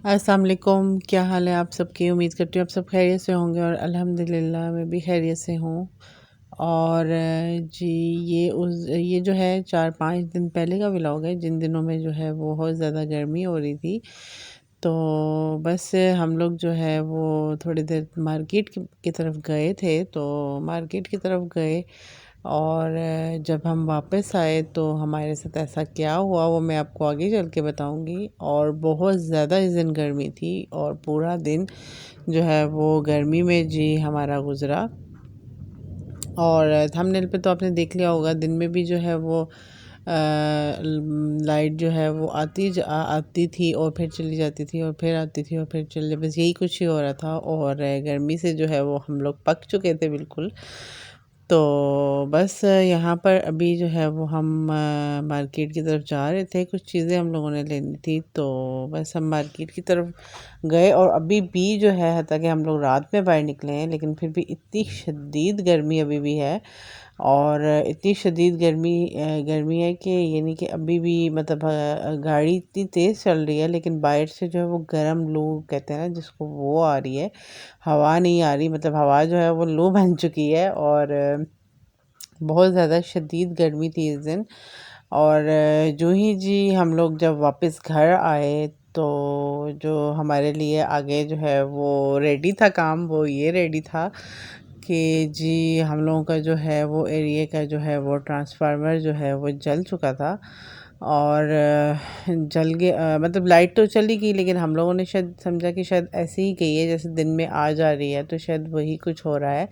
अस्सलाम वालेकुम, क्या हाल है आप सबकी। उम्मीद करती हूँ आप सब खैरियत से होंगे और अल्हम्दुलिल्लाह मैं भी खैरियत से हूँ। और जी ये जो है 4-5 दिन पहले का व्लॉग है, जिन दिनों में जो है वो बहुत ज़्यादा गर्मी हो रही थी। तो बस हम लोग जो है वो थोड़ी देर मार्केट की तरफ गए थे। तो मार्केट की तरफ गए और जब हम वापस आए तो हमारे साथ ऐसा क्या हुआ वो मैं आपको आगे चल के बताऊंगी। और बहुत ज़्यादा इस दिन गर्मी थी और पूरा दिन जो है वो गर्मी में जी हमारा गुज़रा। और थंबनेल पे तो आपने देख लिया होगा, दिन में भी जो है वो लाइट जो है वो आती थी और फिर चली जाती थी और फिर आती थी और फिर चली, बस यही कुछ ही हो रहा था। और गर्मी से जो है वो हम लोग पक चुके थे बिल्कुल। तो बस यहाँ पर अभी जो है वो हम मार्केट की तरफ जा रहे थे, कुछ चीज़ें हम लोगों ने लेनी थी। तो बस हम मार्केट की तरफ गए और अभी भी जो है हालांकि हम लोग रात में बाहर निकले हैं, लेकिन फिर भी इतनी शदीद गर्मी अभी भी है। और इतनी शदीद गर्मी है कि यानी कि अभी भी मतलब गाड़ी इतनी तेज़ चल रही है, लेकिन बाहर से जो है वो गर्म लू कहते हैं ना जिसको, वो आ रही है। हवा नहीं आ रही, मतलब हवा जो है वो लू बन चुकी है। और बहुत ज़्यादा शदीद गर्मी थी इस दिन। और जो ही जी हम लोग जब वापस घर आए तो जो हमारे लिए आगे जो है वो रेडी था काम, वो ये रेडी था कि जी हम लोगों का जो है वो एरिया का जो है वो ट्रांसफार्मर जो है वो जल चुका था। और जल गया मतलब लाइट तो चली गई, लेकिन हम लोगों ने शायद समझा कि शायद ऐसे ही गई है जैसे दिन में आ जा रही है, तो शायद वही कुछ हो रहा है।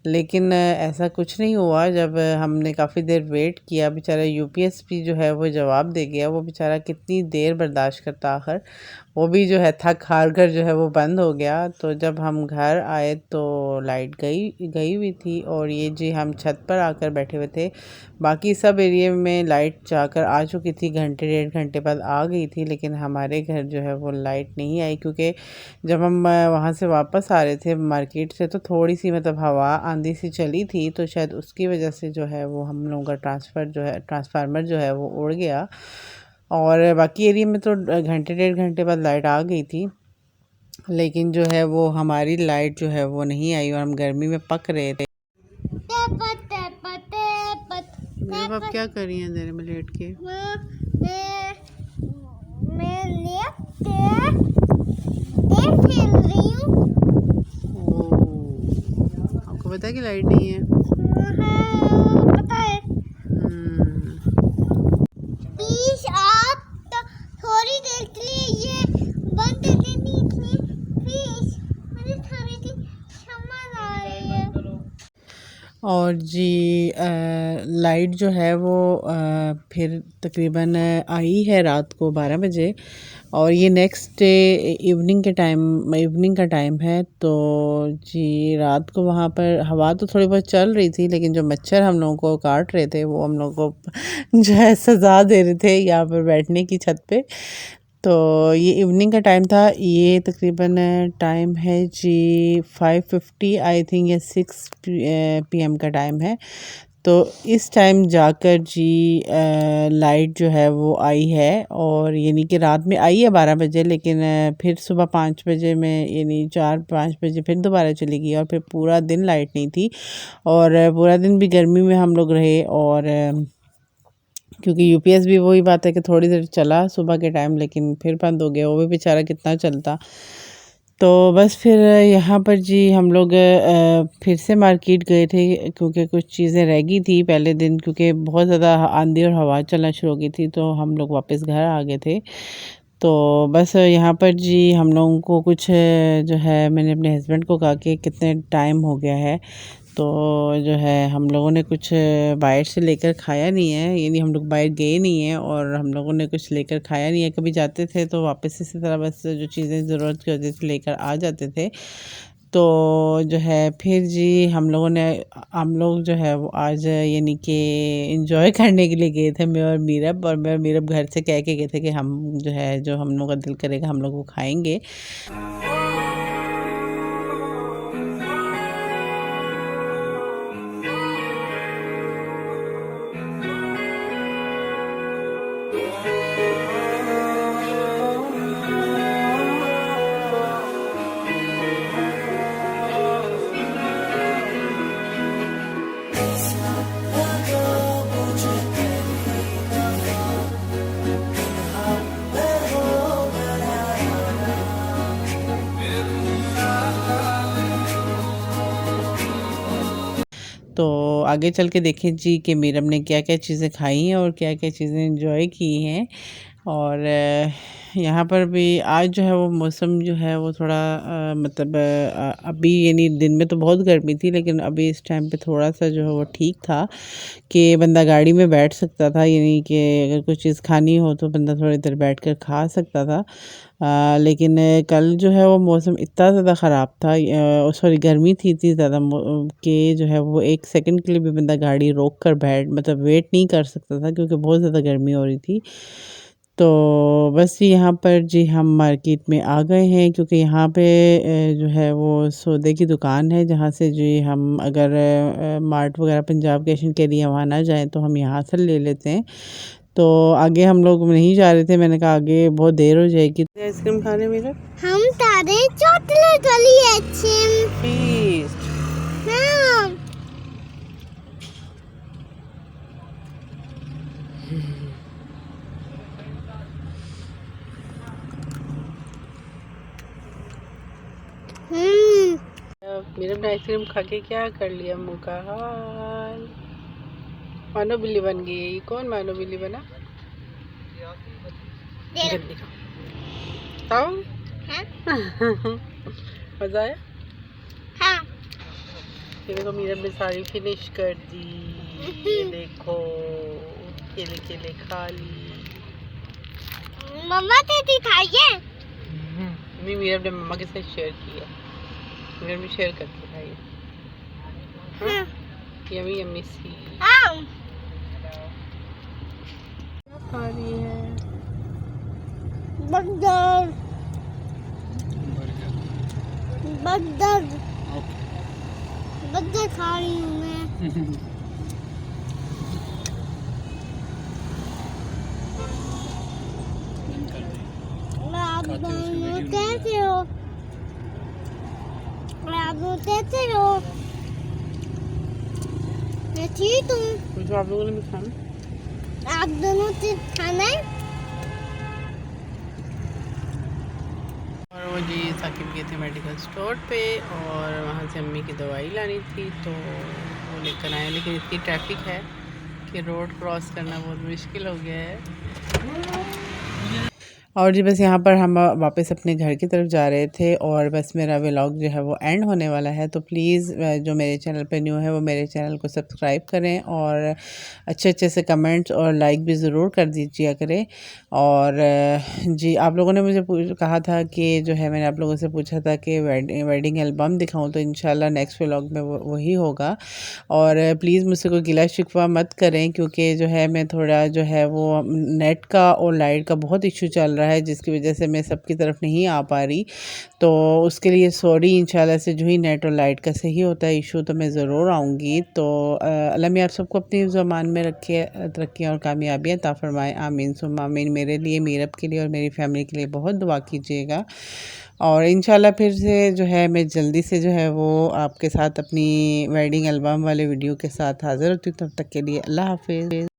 लेकिन ऐसा कुछ नहीं हुआ। जब हमने काफ़ी देर वेट किया, बेचारा यूपीएस भी जो है वो जवाब दे गया। वो बेचारा कितनी देर बर्दाश्त करता, आखिर वो भी जो है थक हार कर जो है वो बंद हो गया। तो जब हम घर आए तो लाइट गई गई हुई थी और ये जी हम छत पर आकर बैठे हुए थे। बाकी सब एरिया में लाइट जाकर आ चुकी थी, घंटे 1.5 घंटे बाद आ गई थी, लेकिन हमारे घर जो है वो लाइट नहीं आई। क्योंकि जब हम वहाँ से वापस आ रहे थे मार्केट से तो थोड़ी सी मतलब हवा आंधी सी चली थी, तो शायद उसकी वजह से जो है वो हम लोगों का ट्रांसफार्मर जो है वो उड़ गया। और बाकी एरिया में तो घंटे 1.5 घंटे बाद लाइट आ गई थी, लेकिन जो है वो हमारी लाइट जो है वो नहीं आई और हम गर्मी में पक रहे थे। मेरे बाप क्या कर रही हैं अंधेरे में लेट के? मैं लेट के खेल रही हूँ। आपको पता है कि लाइट नहीं है? पता है। प्लीज आप तो थोड़ी देर के लिए ये बंद कर देनी थी प्लीज, मुझे थोड़ी सी समझ आ रही है। और जी लाइट जो है वो फिर तकरीबन आई है रात को 12 बजे। और ये नेक्स्ट डे इवनिंग का टाइम है। तो जी रात को वहाँ पर हवा तो थोड़ी बहुत चल रही थी, लेकिन जो मच्छर हम लोगों को काट रहे थे वो हम लोगों को जो है सज़ा दे रहे थे यहाँ पर बैठने की छत पे। तो ये इवनिंग का टाइम था, ये तकरीबन टाइम है जी 5:50 आई थिंक, या 6 PM का टाइम है। तो इस टाइम जाकर जी लाइट जो है वो आई है। और यानी कि रात में आई है 12 बजे, लेकिन फिर सुबह 5 बजे में यानी 4-5 बजे फिर दोबारा चली गई और फिर पूरा दिन लाइट नहीं थी। और पूरा दिन भी गर्मी में हम लोग रहे। और क्योंकि यूपीएस भी वही बात है कि थोड़ी देर चला सुबह के टाइम, लेकिन फिर बंद हो गया। वो भी बेचारा कितना चलता। तो बस फिर यहाँ पर जी हम लोग फिर से मार्केट गए थे, क्योंकि कुछ चीज़ें रह गई थी पहले दिन, क्योंकि बहुत ज़्यादा आंधी और हवा चलना शुरू हो गई थी। तो हम लोग वापस घर आ गए थे। तो बस यहाँ पर जी हम लोगों को कुछ जो है, मैंने अपने हस्बैंड को कहा कि कितने टाइम हो गया है, तो जो है हम लोगों ने कुछ बाहर से लेकर खाया नहीं है, यानी हम लोग बाहर गए नहीं हैं और हम लोगों ने कुछ लेकर खाया नहीं है। कभी जाते थे तो वापस इसी तरह बस जो चीज़ें ज़रूरत की होती थी लेकर आ जाते थे। तो जो है फिर जी हम लोग जो है वो आज यानी कि इंजॉय करने के लिए गए थे, मैं और मीरब घर से कह के गए थे कि हम जो है जो हम लोग का दिल करेगा हम लोग वो खाएंगे। तो आगे चल के देखें जी कि मीरम ने क्या क्या चीज़ें खाई हैं और क्या क्या चीज़ें एंजॉय की हैं। और यहाँ पर भी आज जो है वो मौसम जो है वो थोड़ा मतलब अभी यानी दिन में तो बहुत गर्मी थी, लेकिन अभी इस टाइम पे थोड़ा सा जो है वो ठीक था कि बंदा गाड़ी में बैठ सकता था, यानी कि अगर कुछ चीज़ खानी हो तो बंदा थोड़ी देर बैठ कर खा सकता था। लेकिन कल जो है वो मौसम इतना ज़्यादा ख़राब था, सॉरी गर्मी थी इतनी ज़्यादा कि जो है वो एक सेकंड के लिए भी बंदा गाड़ी रोक कर बैठ मतलब वेट नहीं कर सकता था, क्योंकि बहुत ज़्यादा गर्मी हो रही थी। तो बस यहाँ पर जी हम मार्केट में आ गए हैं, क्योंकि यहाँ पे जो है वो सौदे की दुकान है, जहाँ से जी हम अगर मार्ट वगैरह पंजाब कैशन के लिए वहाँ ना जाएं तो हम यहाँ से ले लेते हैं। तो आगे हम लोग नहीं जा रहे थे, मैंने कहा आगे बहुत देर हो जाएगी। आइसक्रीम खाने मेरा हम तारे चॉकलेट वाली आइसक्रीम फीस्ट। हाँ मेरे ने आइसक्रीम खा के क्या कर लिया मुँह का हाल, मानो बिल्ली बन गई। ये कौन मानो बिल्ली बना? गंदी खाओ। मजा आया? हाँ ये देखो मीरम ने सारी फिनिश कर दी, ये देखो केले केले खा ली। मम्मा तेरी खाइए। मीरम ने मम्मा के साथ शेयर किया, मीरम ने शेयर करके खाई। हाँ यम्मी यम्मी सी हाँ खा रही है। बर्गर बर्गर बर्गर खा रही हूँ मैं। आप दोनों कैसे हो? आप दोनों कैसे हो? मैं ठीक हूँ। जो आप लोगों ने भी खाना, आप दोनों से खाना है? और वो जी साकिब गए थे मेडिकल स्टोर पे और वहाँ से अम्मी की दवाई लानी थी, तो वो लेकर आए। लेकिन इतनी ट्रैफिक है कि रोड क्रॉस करना बहुत मुश्किल हो गया है। और जी बस यहाँ पर हम वापस अपने घर की तरफ जा रहे थे, और बस मेरा व्लॉग जो है वो एंड होने वाला है। तो प्लीज़ जो मेरे चैनल पे न्यू है वो मेरे चैनल को सब्सक्राइब करें और अच्छे अच्छे से कमेंट्स और लाइक भी ज़रूर कर दीजिए करें। और जी आप लोगों ने मुझे कहा था कि जो है मैंने आप लोगों से पूछा था कि वेडिंग एल्बम दिखाऊं, तो इंशाल्लाह नेक्स्ट व्लॉग में वही होगा। और प्लीज़ मुझसे कोई गिला शिकवा मत करें, क्योंकि जो है मैं थोड़ा जो है वो नेट का और लाइट का बहुत इशू चल रहा है, जिसकी वजह से मैं सबकी तरफ नहीं आ पा रही। तो उसके लिए सॉरी। इंशाल्लाह से जो ही नेट और लाइट का सही होता है इशू तो मैं ज़रूर आऊँगी। तो अल्लाह में आप सबको अपनी ज़ुबान में रखे, तरक्कियाँ और कामयाबियाँ अता फरमाए। आमीन सुम्मा आमीन। मेरे लिए, मीरब के लिए और मेरी फैमिली के लिए बहुत दुआ कीजिएगा। और इंशाल्लाह फिर से जो है मैं जल्दी से जो है वो आपके साथ अपनी वेडिंग एल्बम वाले वीडियो के साथ हाज़िर होती हूँ। तब तक के लिए अल्लाह हाफिज़।